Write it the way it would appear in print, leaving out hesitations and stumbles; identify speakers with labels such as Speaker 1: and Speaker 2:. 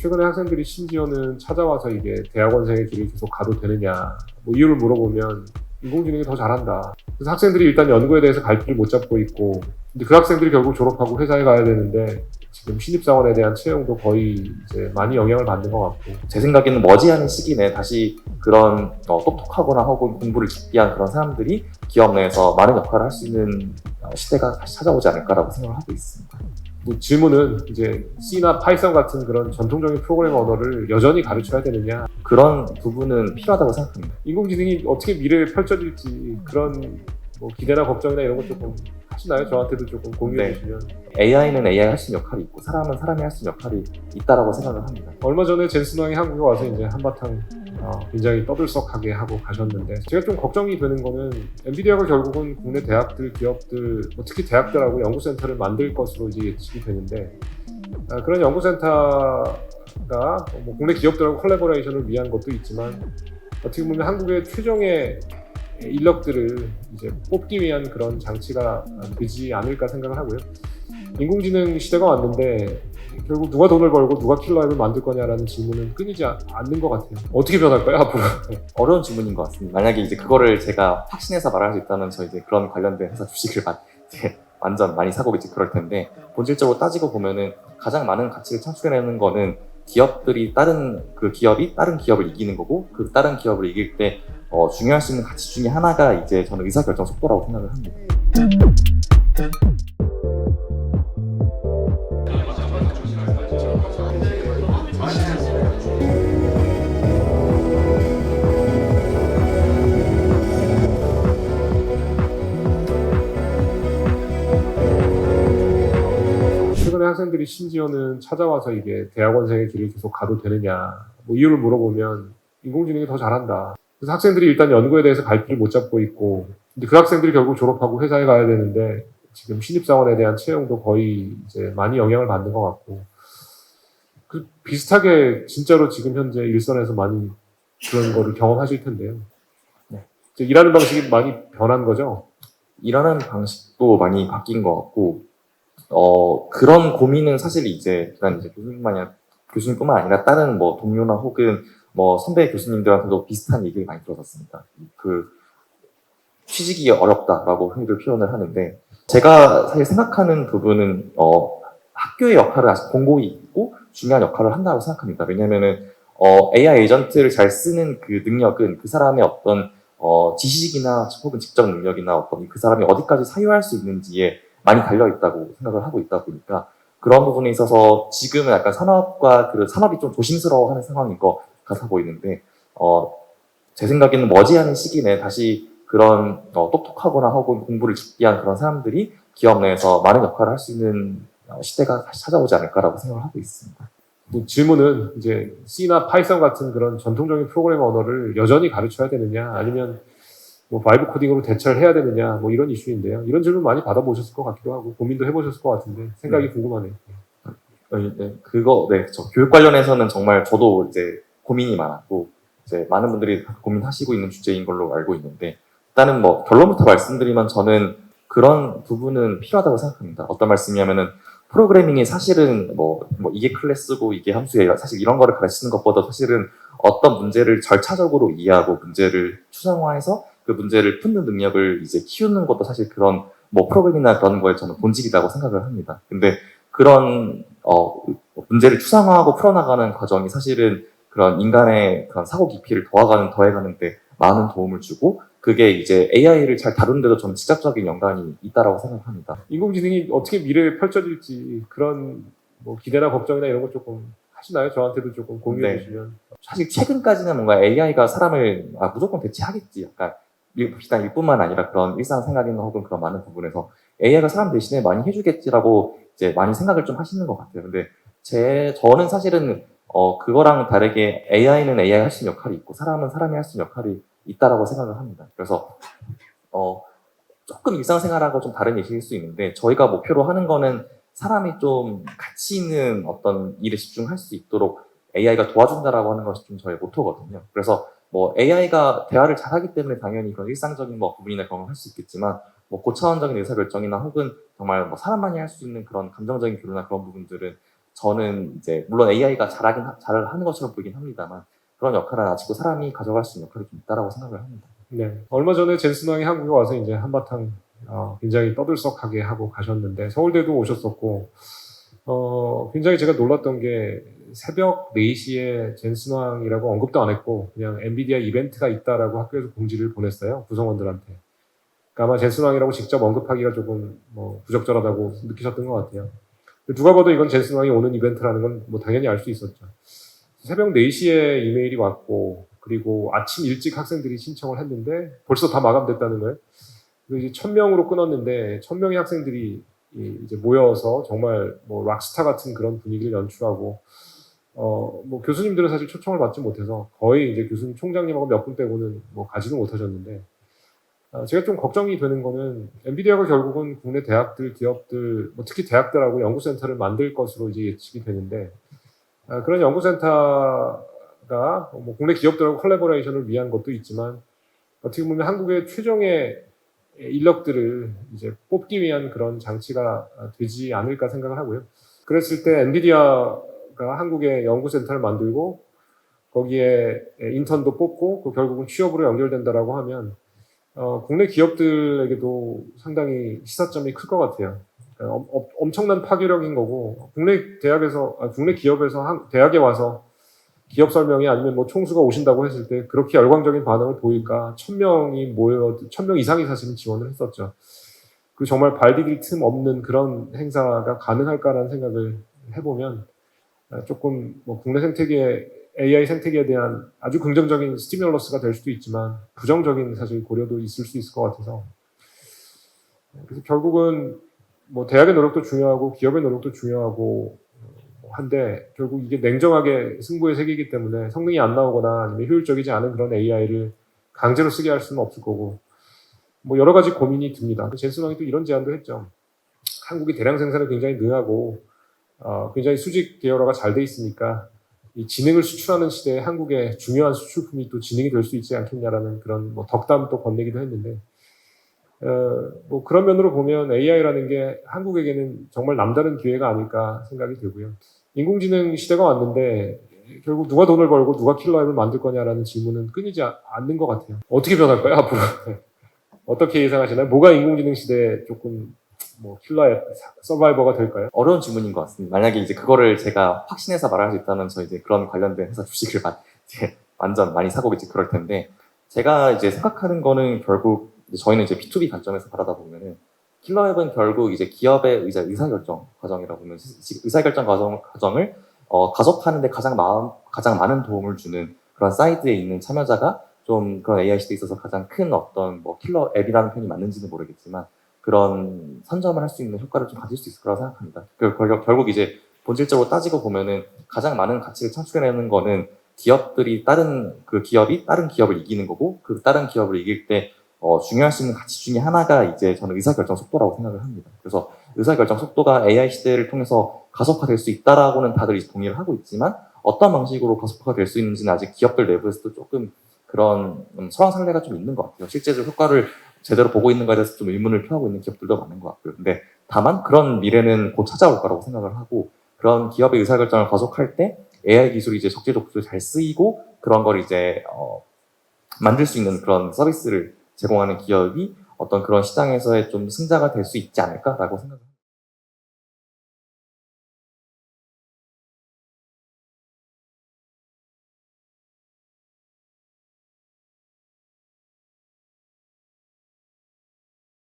Speaker 1: 최근에 학생들이 심지어는 찾아와서 이게 대학원생의 길을 계속 가도 되느냐, 뭐 이유를 물어보면 인공지능이 더 잘한다. 그래서 학생들이 일단 연구에 대해서 갈피를 못 잡고 있고, 근데 그 학생들이 결국 졸업하고 회사에 가야 되는데 지금 신입사원에 대한 채용도 거의 이제 많이 영향을 받는 것 같고.
Speaker 2: 제 생각에는 머지않은 시기 내에 다시 그런 똑똑하거나 혹은 공부를 깊이한 그런 사람들이 기업 내에서 많은 역할을 할 수 있는 시대가 다시 찾아오지 않을까라고 생각을 하고 있습니다.
Speaker 1: 뭐 질문은 이제 C나 파이썬 같은 그런 전통적인 프로그래밍 언어를 여전히 가르쳐야 되느냐,
Speaker 2: 그런 부분은 필요하다고 생각합니다.
Speaker 1: 인공지능이 어떻게 미래를 펼쳐질지 그런 뭐 기대나 걱정이나 이런 것 조금 하시나요? 저한테도 조금 공유해 주시면.
Speaker 2: AI는 AI가 할 수 있는 역할이 있고 사람은 사람이 할 수 있는 역할이 있다라고 생각을 합니다.
Speaker 1: 얼마 전에 젠슨 왕이 한국에 와서 이제 한바탕 굉장히 떠들썩하게 하고 가셨는데, 제가 좀 걱정이 되는 거는 엔비디아가 결국은 국내 대학들, 기업들, 뭐 특히 대학들하고 연구센터를 만들 것으로 이제 예측이 되는데, 그런 연구센터가 뭐 국내 기업들하고 콜라보레이션을 위한 것도 있지만 어떻게 보면 한국의 최종의 인력들을 이제 뽑기 위한 그런 장치가 되지 않을까 생각을 하고요. 인공지능 시대가 왔는데 결국 누가 돈을 벌고 누가 킬러 앱을 만들 거냐라는 질문은 끊이지 않는 것 같아요. 어떻게 변할까요, 앞으로?
Speaker 2: 어려운 질문인 것 같습니다. 만약에 이제 그거를 제가 확신해서 말할 수 있다면 저 이제 그런 관련된 회사 주식을 이제 완전 많이 사고 이제 그럴 텐데, 본질적으로 따지고 보면은 가장 많은 가치를 창출해내는 거는 기업들이 기업이 다른 기업을 이기는 거고, 그 다른 기업을 이길 때 중요할 수 있는 가치 중에 하나가 이제 저는 의사결정 속도라고 생각을 합니다.
Speaker 1: 최근에 학생들이 심지어는 찾아와서 이게 대학원생의 길을 계속 가도 되느냐, 뭐 이유를 물어보면 인공지능이 더 잘한다. 그래서 학생들이 일단 연구에 대해서 갈피를 못 잡고 있고, 근데 그 학생들이 결국 졸업하고 회사에 가야 되는데 지금 신입사원에 대한 채용도 거의 이제 많이 영향을 받는 것 같고, 그 비슷하게 진짜로 지금 현재 일선에서 많이 그런 거를 경험하실 텐데요.
Speaker 2: 네.
Speaker 1: 이제 일하는 방식이 많이 변한 거죠.
Speaker 2: 일하는 방식도 많이 바뀐 것 같고, 그런 고민은 사실 이제 교수님뿐만 아니라 다른 뭐 동료나 혹은 뭐 선배 교수님들한테도 비슷한 얘기를 많이 들었었습니다. 그 취직이 어렵다라고 흔히들 표현을 하는데, 제가 사실 생각하는 부분은 학교의 역할을 아직 공고히 있고 중요한 역할을 한다고 생각합니다. 왜냐면은 AI 에이전트를 잘 쓰는 그 능력은 그 사람의 어떤 지식이나 혹은 직접 능력이나 어떤 그 사람이 어디까지 사유할 수 있는지에 많이 달려있다고 생각을 하고 있다 보니까, 그런 부분에 있어서 지금은 약간 산업이 좀 조심스러워하는 상황인 것 같아 보이는데, 제 생각에는 머지않은 시기 내에 다시 그런 똑똑하거나 혹은 공부를 깊이한 그런 사람들이 기업 내에서 많은 역할을 할 수 있는 시대가 다시 찾아오지 않을까라고 생각을 하고 있습니다.
Speaker 1: 뭐 질문은 이제 C나 파이썬 같은 그런 전통적인 프로그래밍 언어를 여전히 가르쳐야 되느냐, 아니면 뭐 바이브 코딩으로 대체를 해야 되느냐, 뭐 이런 이슈인데요. 이런 질문 많이 받아보셨을 것 같기도 하고 고민도 해보셨을 것 같은데 생각이 궁금하네요.
Speaker 2: 저 교육 관련해서는 정말 저도 이제 고민이 많았고, 이제 많은 분들이 고민하시고 있는 주제인 걸로 알고 있는데, 일단은 뭐 결론부터 말씀드리면 저는 그런 부분은 필요하다고 생각합니다. 어떤 말씀이냐면은, 프로그래밍이 사실은 이게 클래스고 이게 함수예요, 사실 이런 거를 가르치는 것보다 사실은 어떤 문제를 절차적으로 이해하고 문제를 추상화해서 그 문제를 푸는 능력을 이제 키우는 것도 사실 그런 프로그램이나 그런 거에 저는 본질이라고 생각을 합니다. 근데 그런 문제를 추상화하고 풀어나가는 과정이 사실은 그런 인간의 그런 사고 깊이를 더해가는데 많은 도움을 주고, 그게 이제 AI를 잘 다루는데도 저는 직접적인 연관이 있다라고 생각합니다.
Speaker 1: 인공지능이 어떻게 미래에 펼쳐질지 그런 뭐 기대나 걱정이나 이런 것 조금 하시나요? 저한테도 조금 공유해 주시면.
Speaker 2: 사실 최근까지는 뭔가 AI가 사람을 무조건 대체하겠지, 약간 비단 일뿐만 아니라 그런 일상생활이나 혹은 그런 많은 부분에서 AI가 사람 대신에 많이 해주겠지라고 이제 많이 생각을 좀 하시는 것 같아요. 근데 저는 사실은 그거랑 다르게 AI는 AI가 할 수 있는 역할이 있고 사람은 사람이 할 수 있는 역할이 있다라고 생각을 합니다. 그래서 조금 일상생활하고 좀 다른 얘기일 수 있는데, 저희가 목표로 하는 거는 사람이 좀 가치 있는 어떤 일에 집중할 수 있도록 AI가 도와준다라고 하는 것이 좀 저의 모토거든요. 그래서 AI가 대화를 잘하기 때문에 당연히 그런 일상적인 부분이나 그런 걸 할 수 있겠지만, 고차원적인 의사결정이나 혹은 정말 사람만이 할 수 있는 그런 감정적인 교류나 그런 부분들은 저는 이제 물론 AI가 잘 하는 것처럼 보이긴 합니다만 그런 역할은 아직도 사람이 가져갈 수 있는 역할이 좀 있다라고 생각을 합니다.
Speaker 1: 네. 얼마 전에 젠슨 왕이 한국에 와서 이제 한바탕 굉장히 떠들썩하게 하고 가셨는데 서울대도 오셨었고 굉장히 제가 놀랐던 게 새벽 4시에 젠슨 왕이라고 언급도 안 했고 그냥 엔비디아 이벤트가 있다라고 학교에서 공지를 보냈어요. 구성원들한테. 그러니까 아마 젠슨 왕이라고 직접 언급하기가 조금 부적절하다고 느끼셨던 것 같아요. 누가 봐도 이건 젠슨 왕이 오는 이벤트라는 건 당연히 알 수 있었죠. 새벽 4시에 이메일이 왔고 그리고 아침 일찍 학생들이 신청을 했는데 벌써 다 마감됐다는 거예요. 그래서 이제 1000명으로 끊었는데 1000명의 학생들이 이제 모여서 정말 락스타 같은 그런 분위기를 연출하고 교수님들은 사실 초청을 받지 못해서 거의 이제 교수님 총장님하고 몇 분 빼고는 가지도 못하셨는데 제가 좀 걱정이 되는 거는 엔비디아가 결국은 국내 대학들, 기업들, 특히 대학들하고 연구센터를 만들 것으로 이제 예측이 되는데 그런 연구센터가 국내 기업들하고 콜라보레이션을 위한 것도 있지만 어떻게 보면 한국의 최종의 인력들을 이제 뽑기 위한 그런 장치가 되지 않을까 생각을 하고요. 그랬을 때 엔비디아가 한국에 연구센터를 만들고 거기에 인턴도 뽑고 결국은 취업으로 연결된다라고 하면 국내 기업들에게도 상당히 시사점이 클 것 같아요. 그러니까 엄청난 파괴력인 거고 국내 기업에서 대학에 와서 기업 설명이 아니면 총수가 오신다고 했을 때 그렇게 열광적인 반응을 보일까 1000명 이상이 사실은 지원을 했었죠. 그 정말 발 디딜 틈 없는 그런 행사가 가능할까라는 생각을 해보면 조금 국내 생태계 AI 생태계에 대한 아주 긍정적인 스티뮬러스가 될 수도 있지만 부정적인 사실 고려도 있을 수 있을 것 같아서 그래서 결국은 대학의 노력도 중요하고 기업의 노력도 중요하고 한데 결국 이게 냉정하게 승부의 세계이기 때문에 성능이 안 나오거나 아니면 효율적이지 않은 그런 AI를 강제로 쓰게 할 수는 없을 거고 여러 가지 고민이 듭니다. 젠슨 왕이 또 이런 제안도 했죠. 한국이 대량 생산에 굉장히 능하고 굉장히 수직 계열화가 잘 돼 있으니까 이 지능을 수출하는 시대에 한국의 중요한 수출품이 또 지능이 될 수 있지 않겠냐라는 그런 덕담도 건네기도 했는데 그런 면으로 보면 AI라는 게 한국에게는 정말 남다른 기회가 아닐까 생각이 들고요. 인공지능 시대가 왔는데 결국 누가 돈을 벌고 누가 킬러 앱을 만들 거냐라는 질문은 끊이지 않는 것 같아요. 어떻게 변할까요 앞으로? 어떻게 예상하시나요? 뭐가 인공지능 시대에 조금 킬러 앱 서바이버가 될까요?
Speaker 2: 어려운 질문인 것 같습니다. 만약에 이제 그거를 제가 확신해서 말할 수 있다면 저 이제 그런 관련된 회사 주식을 이제 완전 많이 사고 이제 그럴 텐데 제가 이제 생각하는 거는 결국 저희는 이제 B2B 관점에서 바라다 보면은 킬러 앱은 결국 이제 기업의 의사결정 과정이라고 보면 의사결정 과정을 가속하는데 가장 많은 도움을 주는 그런 사이드에 있는 참여자가 좀 그런 AI 시대에 있어서 가장 큰 어떤 킬러 앱이라는 표현이 맞는지는 모르겠지만 그런 선점을 할 수 있는 효과를 좀 가질 수 있을 거라고 생각합니다. 결국 이제 본질적으로 따지고 보면은 가장 많은 가치를 창출해내는 거는 다른 기업을 이기는 거고 그 다른 기업을 이길 때 중요할 수 있는 가치 중에 하나가 이제 저는 의사결정 속도라고 생각을 합니다. 그래서 의사결정 속도가 AI 시대를 통해서 가속화될 수 있다라고는 다들 이제 동의를 하고 있지만 어떤 방식으로 가속화가 될 수 있는지는 아직 기업들 내부에서도 조금 그런 설왕설래가 좀 있는 것 같아요. 실제로 효과를 제대로 보고 있는 거에 대해서 좀 의문을 표하고 있는 기업들도 많은 것 같고요. 근데 다만 그런 미래는 곧 찾아올 거라고 생각을 하고 그런 기업의 의사결정을 가속할 때 AI 기술이 이제 적재적소에 잘 쓰이고 그런 걸 이제 만들 수 있는 그런 서비스를 제공하는 기업이 어떤 그런 시장에서의 좀 승자가 될 수 있지 않을까라고 생각합니다.